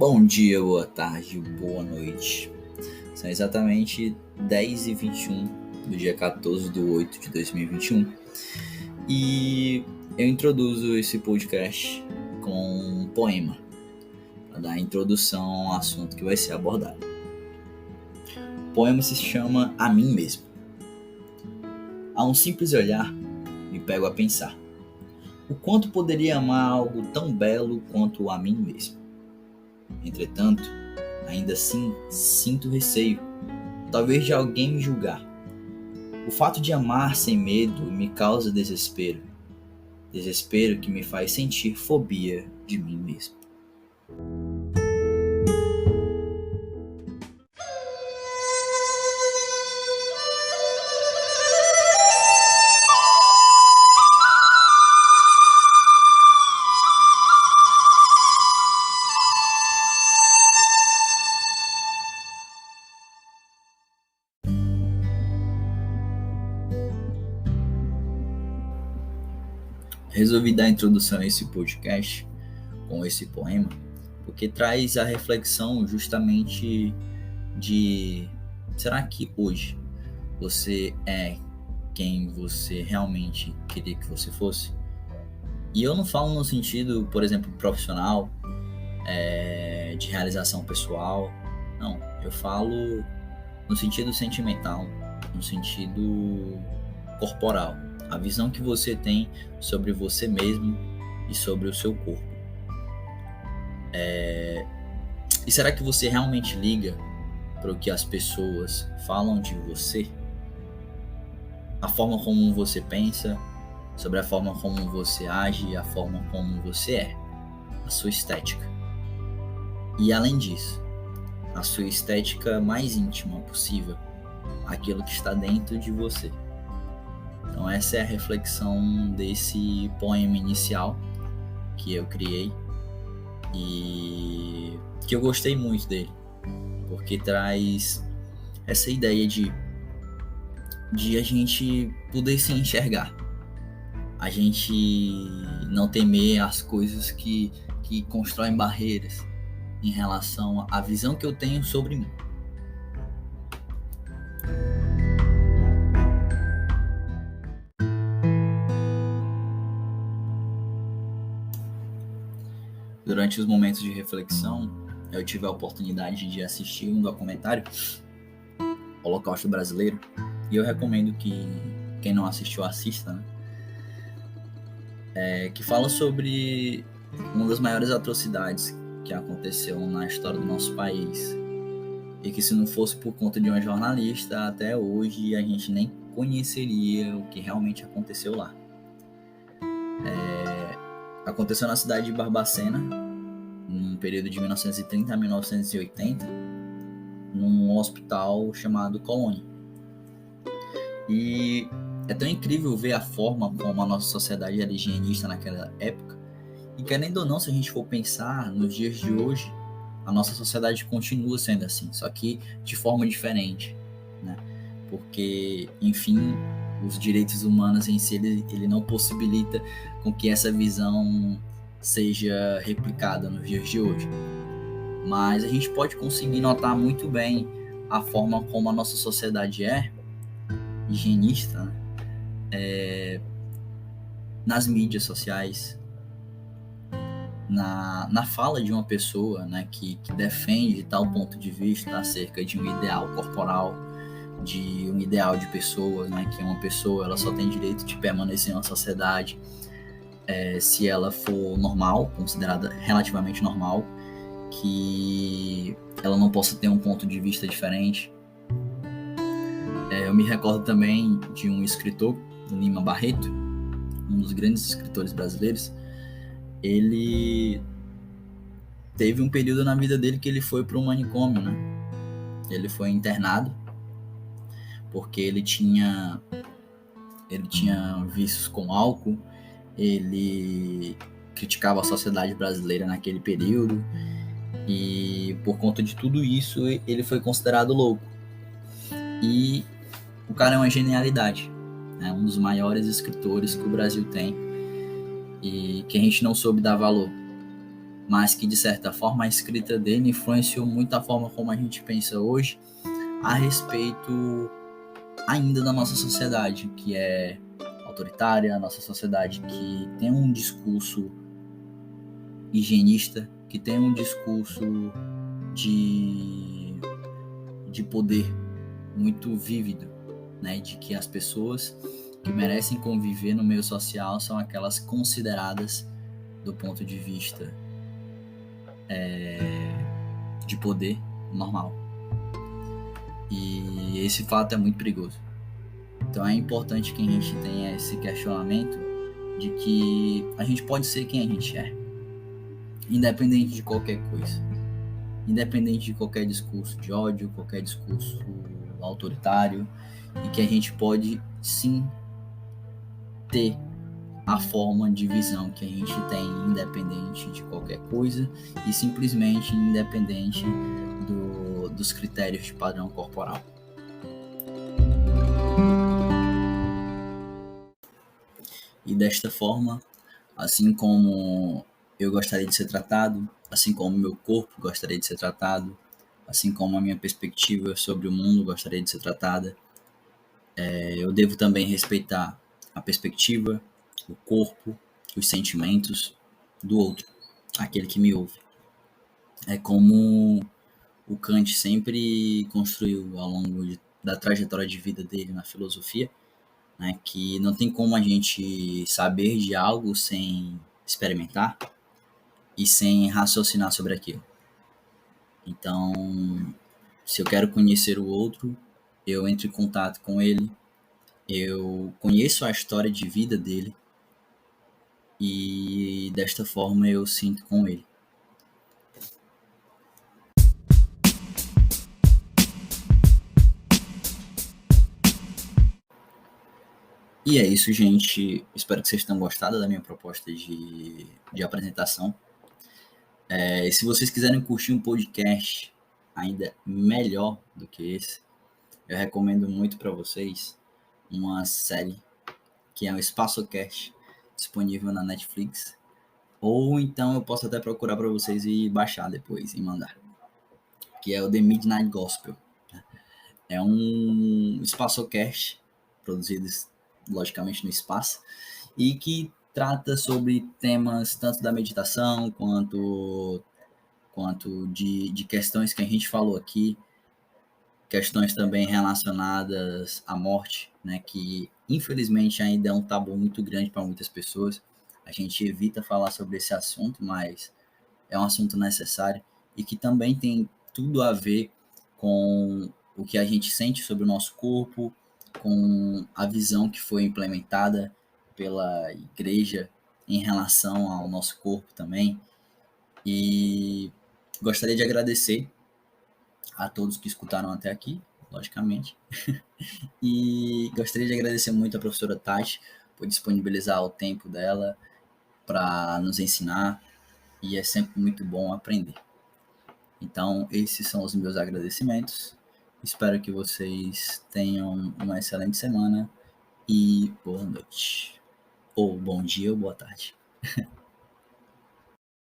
Bom dia, boa tarde, boa noite. São exatamente 10h21 do dia 14/8/2021 e eu introduzo esse podcast com um poema para dar introdução ao assunto que vai ser abordado. O poema se chama A Mim Mesmo. A um simples olhar, me pego a pensar: o quanto poderia amar algo tão belo quanto a mim mesmo? Entretanto, ainda assim sinto receio, talvez de alguém me julgar. O fato de amar sem medo me causa desespero, desespero que me faz sentir fobia de mim mesmo. Resolvi dar introdução a esse podcast com esse poema porque traz a reflexão justamente de: será que hoje você é quem você realmente queria que você fosse? E eu não falo no sentido, por exemplo, profissional, de realização pessoal. Não, eu falo no sentido sentimental, no sentido corporal. A visão que você tem sobre você mesmo e sobre o seu corpo. E será que você realmente liga para o que as pessoas falam de você? A forma como você pensa, sobre a forma como você age e a forma como você é, a sua estética. E além disso, a sua estética mais íntima possível, aquilo que está dentro de você. Então essa é a reflexão desse poema inicial que eu criei e que eu gostei muito dele, porque traz essa ideia de a gente poder se enxergar, a gente não temer as coisas que constroem barreiras em relação à visão que eu tenho sobre mim. Durante os momentos de reflexão, eu tive a oportunidade de assistir um documentário, Holocausto Brasileiro, e eu recomendo que quem não assistiu assista, né? Que fala sobre uma das maiores atrocidades que aconteceu na história do nosso país, e que se não fosse por conta de uma jornalista, até hoje a gente nem conheceria o que realmente aconteceu lá. Aconteceu na cidade de Barbacena, num período de 1930 a 1980, num hospital chamado Colônia. E é tão incrível ver a forma como a nossa sociedade era higienista naquela época. E querendo ou não, se a gente for pensar nos dias de hoje, a nossa sociedade continua sendo assim, só que de forma diferente, né? Porque, enfim, os direitos humanos em si, ele não possibilita com que essa visão seja replicada nos dias de hoje. Mas a gente pode conseguir notar muito bem a forma como a nossa sociedade é higienista, né? Nas mídias sociais, na fala de uma pessoa, né, que defende tal ponto de vista acerca de um ideal corporal, de um ideal de pessoa, né, que uma pessoa ela só tem direito de permanecer em uma sociedade se ela for normal, considerada relativamente normal, que ela não possa ter um ponto de vista diferente. Eu me recordo também de um escritor, Lima Barreto, um dos grandes escritores brasileiros. Ele teve um período na vida dele que ele foi para um manicômio, né? Ele foi internado porque ele tinha vícios com álcool, ele criticava a sociedade brasileira naquele período e por conta de tudo isso ele foi considerado louco. E o cara é uma genialidade, né? Um dos maiores escritores que o Brasil tem e que a gente não soube dar valor. mas que de certa forma a escrita dele influenciou muito a forma como a gente pensa hoje a respeito ainda da nossa sociedade, que é autoritária, a nossa sociedade que tem um discurso higienista, que tem um discurso de, de poder muito vívido, né? De que as pessoas que merecem conviver no meio social são aquelas consideradas do ponto de vista de poder normal. E esse fato é muito perigoso. Então é importante que a gente tenha esse questionamento de que a gente pode ser quem a gente é, independente de qualquer coisa, independente de qualquer discurso de ódio, qualquer discurso autoritário, e que a gente pode sim ter a forma de visão que a gente tem, independente de qualquer coisa e simplesmente independente dos critérios de padrão corporal. E desta forma, assim como eu gostaria de ser tratado, assim como meu corpo gostaria de ser tratado, assim como a minha perspectiva sobre o mundo gostaria de ser tratada, eu devo também respeitar a perspectiva, o corpo, os sentimentos do outro, aquele que me ouve. É como o Kant sempre construiu ao longo da trajetória de vida dele na filosofia, né, que não tem como a gente saber de algo sem experimentar e sem raciocinar sobre aquilo. Então, se eu quero conhecer o outro, eu entro em contato com ele, eu conheço a história de vida dele e desta forma eu sinto com ele. E é isso, gente. Espero que vocês tenham gostado da minha proposta de apresentação. Se vocês quiserem curtir um podcast ainda melhor do que esse, eu recomendo muito para vocês uma série que é o EspaçoCast, disponível na Netflix. Ou então eu posso até procurar para vocês e baixar depois e mandar. Que é o The Midnight Gospel. É um EspaçoCast produzido logicamente no espaço e que trata sobre temas tanto da meditação quanto de questões que a gente falou aqui, questões também relacionadas à morte, né, que infelizmente ainda é um tabu muito grande para muitas pessoas. A gente evita falar sobre esse assunto, mas é um assunto necessário e que também tem tudo a ver com o que a gente sente sobre o nosso corpo, com a visão que foi implementada pela igreja em relação ao nosso corpo também. E gostaria de agradecer a todos que escutaram até aqui, logicamente. E gostaria de agradecer muito a professora Tati por disponibilizar o tempo dela para nos ensinar, e é sempre muito bom aprender. Então, esses são os meus agradecimentos. Espero que vocês tenham uma excelente semana e boa noite. Ou bom dia ou boa tarde.